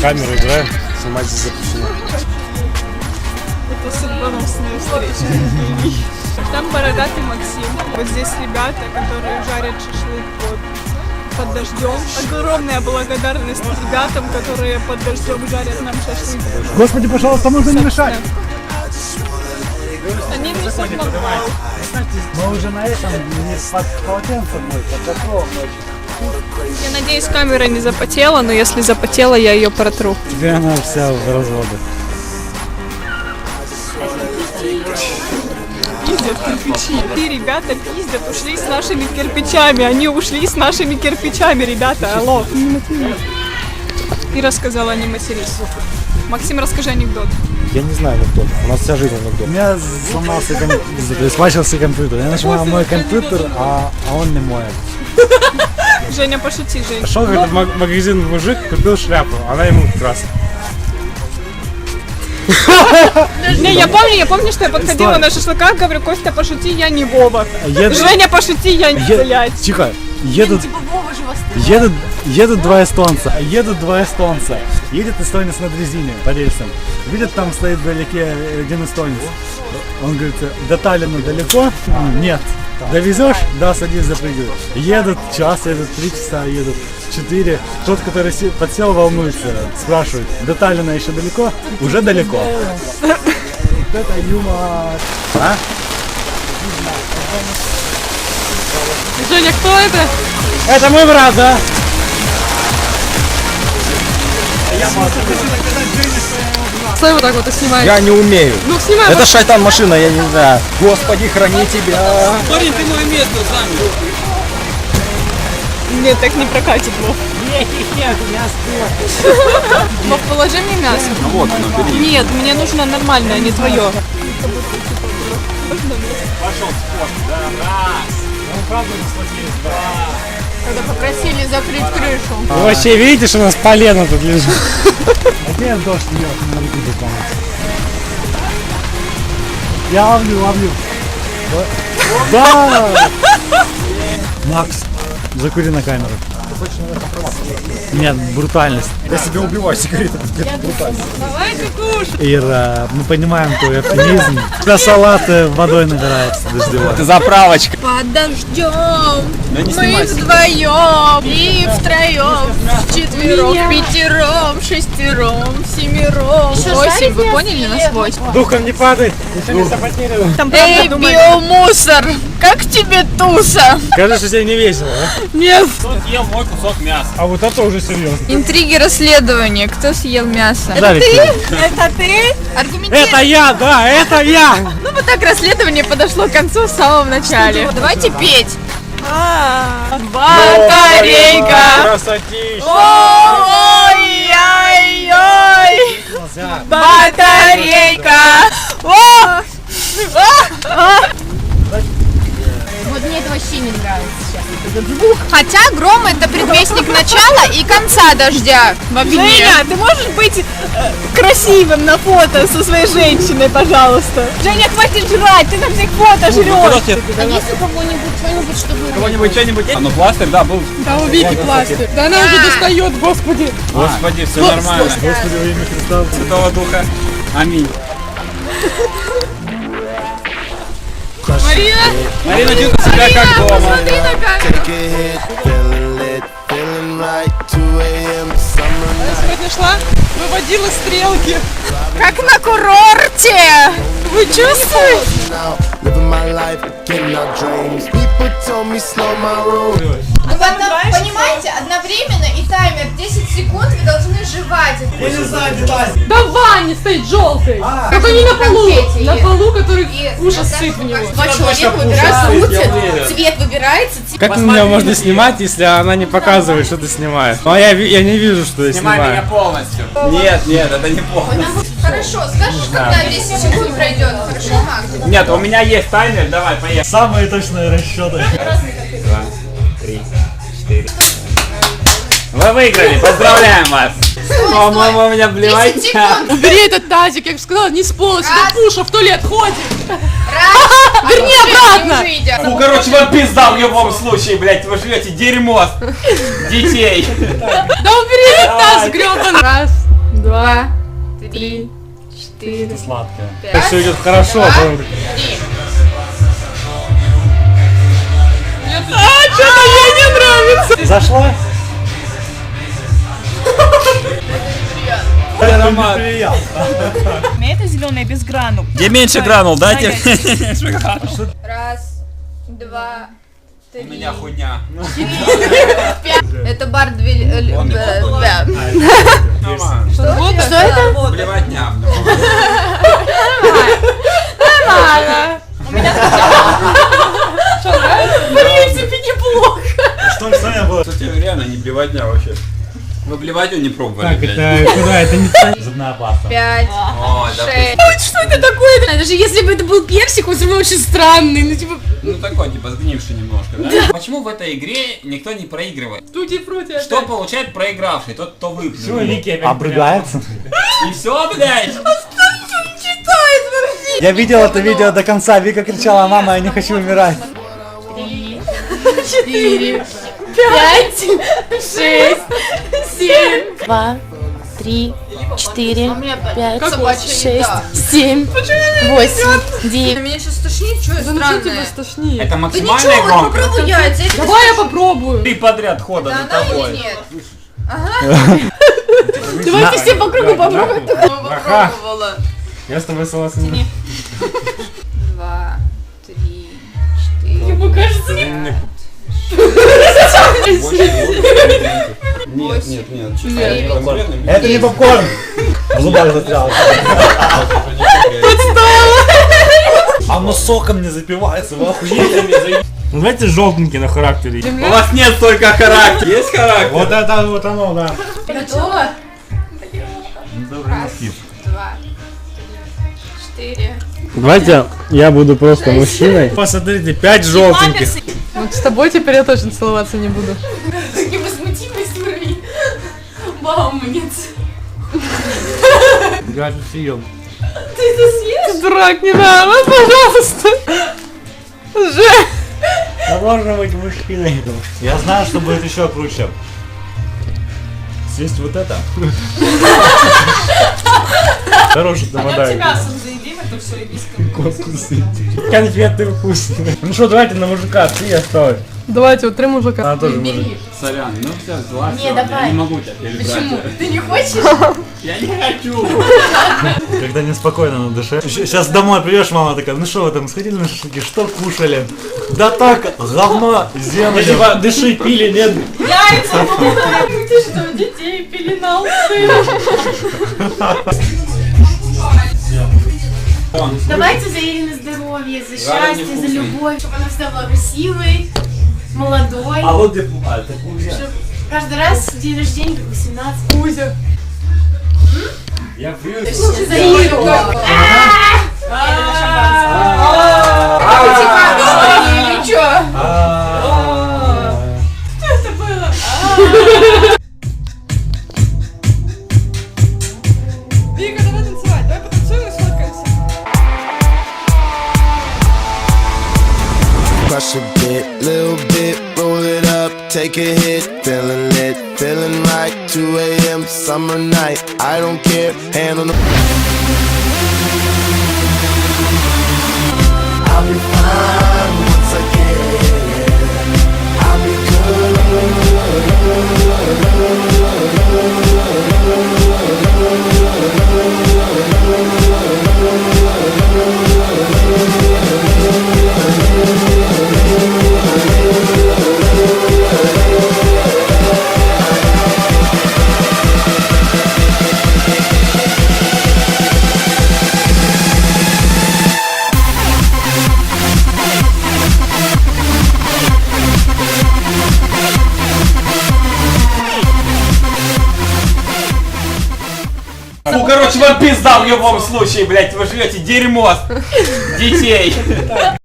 камеру играем, снимать здесь запрещено. Это судьбоносная встреча. Там бородатый Максим. Вот здесь ребята, которые жарят шашлык под дождем. Огромная благодарность ребятам, которые под дождем жарят нам шашлык. Господи, пожалуйста, нужно не мешать. Они несут мангал. Мы уже на этом не под полотенцем, под такого. Я надеюсь, камера не запотела, но если запотела, я ее протру. Теперь она вся в разводе. Пиздят кирпичи. И ребята пиздят, ушли с нашими кирпичами. Они ушли с нашими кирпичами, ребята. Алло. И рассказала, не матерись. Максим, расскажи анекдот. Я не знаю анекдот, у нас вся жизнь анекдот. У меня сломался компьютер, смачился компьютер. Я нажимаю мой компьютер, а он не мой. Женя, пошути, Женя. Пошел в этот магазин мужик, купил шляпу, она ему как раз. Не, я помню, что я подходила на шашлыках, говорю, Костя, пошути, я не Вова. Женя, пошути, я не блядь. Тихо, едут два эстонца. Едет эстонец на дрезине по рельсам. Видят, там стоит вдалеке один эстонец. Он говорит, до Таллина далеко? Нет. Довезешь? Да, садись, запрыгивай. Едут час, едут 3 часа, едут 4. Тот, который подсел, волнуется, спрашивает, до Таллина еще далеко? Уже далеко. Вот это юмор. А? Женя, кто это? Это мой брат, да? Стой вот так вот и снимай. Я не умею. Ну, снимай. Это шайтан машина, я не знаю. Господи, храни тебя. Парень, ты мое место занял. Нет, так не прокатит, Вов. Вов, положи мне мясо. Ну вот, ну бери. Нет, мне нужно нормальное, а не твое. Пошел спорт. Да, раз. Ну, правда, не сложились, да. Когда попросили закрыть крышу. Вы вообще видите, что у нас полено тут лежит? Где дождь льет, не могу помочь. Я ловлю. Да! Макс, закури на камеру. Нет, брутальность. Я себя убиваю, сигареты, это брутально. Давайте кушать. Ира, мы понимаем твой оптимизм. Когда салат водой набирается дождевой. Это заправочка. Под дождем Да не мы снимайся. вдвоем и втроем, четвером, пятером, шестером, семером, восемь. Вы поняли насквозь? Духом не падай, ничего не саботировал. Эй, биомусор, как тебе туса? Скажи, что тебе не весело, а? Нет. Кто съел мой кусок мяса? А вот это уже серьезно. Интриги расследования. Кто съел мясо? Это Жарик, ты? Это ты? Аргументируй. Это я, да, это я! Ну вот так расследование подошло к концу в самом начале. Давайте петь. Батарейка. Красотища! Ой-ой-ой. Батарейка. Вот мне это вообще не нравится сейчас. Хотя гром это предвестник начала и конца дождя в огне. Женя, ты можешь быть красивым на фото со своей женщиной, пожалуйста? Женя, хватит жрать, ты на всех фото жрешь. А есть у кого-нибудь что-нибудь, чтобы... Кого-нибудь что-нибудь? А ну пластырь, да, был. Да у Вики пластырь. Да она уже достает, господи. Господи, все нормально. Господи, во имя Христа. Святого Духа. Аминь. Марина, Марина, чувствуй себя как дома. смотри на камеру. Я сегодня шла, выводила стрелки. Как на курорте. Вы чувствуете? Понимаете, одновременно и таймер 10 секунд вы должны жевать. Да в ванне стоит желтый. Только не на полу. На полу, который ужас сыт в него. Два человека выбирают, крутят, цвет выбирается. Как на меня можно снимать, если она не показывает, что ты снимаешь? Ну, а я не вижу, что я Снимай меня снимаю. полностью. Нет, это не полностью. Хорошо, скажешь, когда 10 секунд пройдет. Хорошо, Макс? Нет, у меня есть таймер, давай, поехали. Самые точные расчеты. 2, 3, 4. Вы выиграли, поздравляем вас. По-моему, у меня 10 блевать. секунд. Убери этот тазик, я бы сказала, не с пола, сюда Раз. Пуша в туалет ходит. Верни обратно! Ну, короче, вам пизда в любом случае, блядь. Вы живете дерьмо детей. Да убери таз грёбаный! Раз, два, три, четыре. Сладкая. Так все идет хорошо, а потом... Что-то ей не нравится! Зашла? Аромат. Это зеленая без гранул. Где меньше гранул, дайте. Раз, два, три. У меня хуйня. Это бар две... Что это? Блевотня. Нормально. В принципе, неплохо. Что я было? Кстати, реально не блевотня вообще. Вы блевотню не пробовали, Так, блядь? это куда? Это не... Зубная паста. 5, О, да. 6. Что это такое? Даже если бы это был персик, он все равно очень странный. Ну, типа, Ну такой, типа, сгнивший немножко, да? Почему в этой игре никто не проигрывает? тути-фрути. Что получает проигравший? Тот, кто Все, выплюнул. Вики опять Обрыгается? И все, блядь? Я видел это видео до конца. Вика кричала: мама, я не хочу умирать. 4, 5, 6, 7. 2, 3, 4, 5, собачья 6, еда. 7, 8, 9. Меня сейчас тошнит, что Да ну что тебя странное? стошнит? Это Да максимальная ничего, вот громкость? попробуй яйца. Если Давай я попробую. Три подряд хода Да за она тобой. или нет? Давайте все по кругу попробуем. Ага, Попробовала. я с тобой согласен. 2, 3, 4. Ему кажется, не... Нет, нет, нет. Девять. Это не попкорн. В зубах застрял. А оно соком не запивается, вы охуели? Ну, давайте желтенький на характере. У вас нет столько характера. Есть характер? Вот это вот оно, да. Готово? Раз, два, три, 4. Давайте я буду просто мужчиной. Посмотрите, 5 желтеньких. Вот с тобой теперь я точно целоваться не буду. Невозмутимость уровень. Маумниц. Я тут съел. Дурак, не надо, пожалуйста. Жесть. Да можно быть мужчиной. Я знаю, что будет еще круче. Съесть вот это. Хороший нападает. заедим это все и Конфеты вкусные. Ну что, давайте на мужика, ты осталось. Давайте, вот 3 мужика. Она тоже мужик. Сорян, ну все, зла, Не, всё, давай. я не могу тебя перебрать. Почему? Ты не хочешь? Я не хочу. Когда неспокойно на душе. Сейчас домой придешь, мама такая: ну что вы там сходили на шашлыки, что кушали? Да так, говно, землю. Типа, дыши, пили, нет? Яйца! Ты что, детей пеленал, Давайте за Ирину здоровье, за Рада счастье, за невкусный. любовь, чтобы она всегда была красивой, молодой. А вот где... А, это Кузя. Чтоб каждый раз день рождения, как 18. Кузя. Я привет. За Иру. Или чё? Вика, давай танцевать, давай потанцуем и сфоткаемся. Crush a bit, little bit, roll it up, take a hit, feeling lit, feeling right, 2 a.m. summer night, I don't care, hand on the... I'll be fine once I get, I'll be Ну, короче, вам пизда в любом случае, блядь. Вы живете дерьмо детей.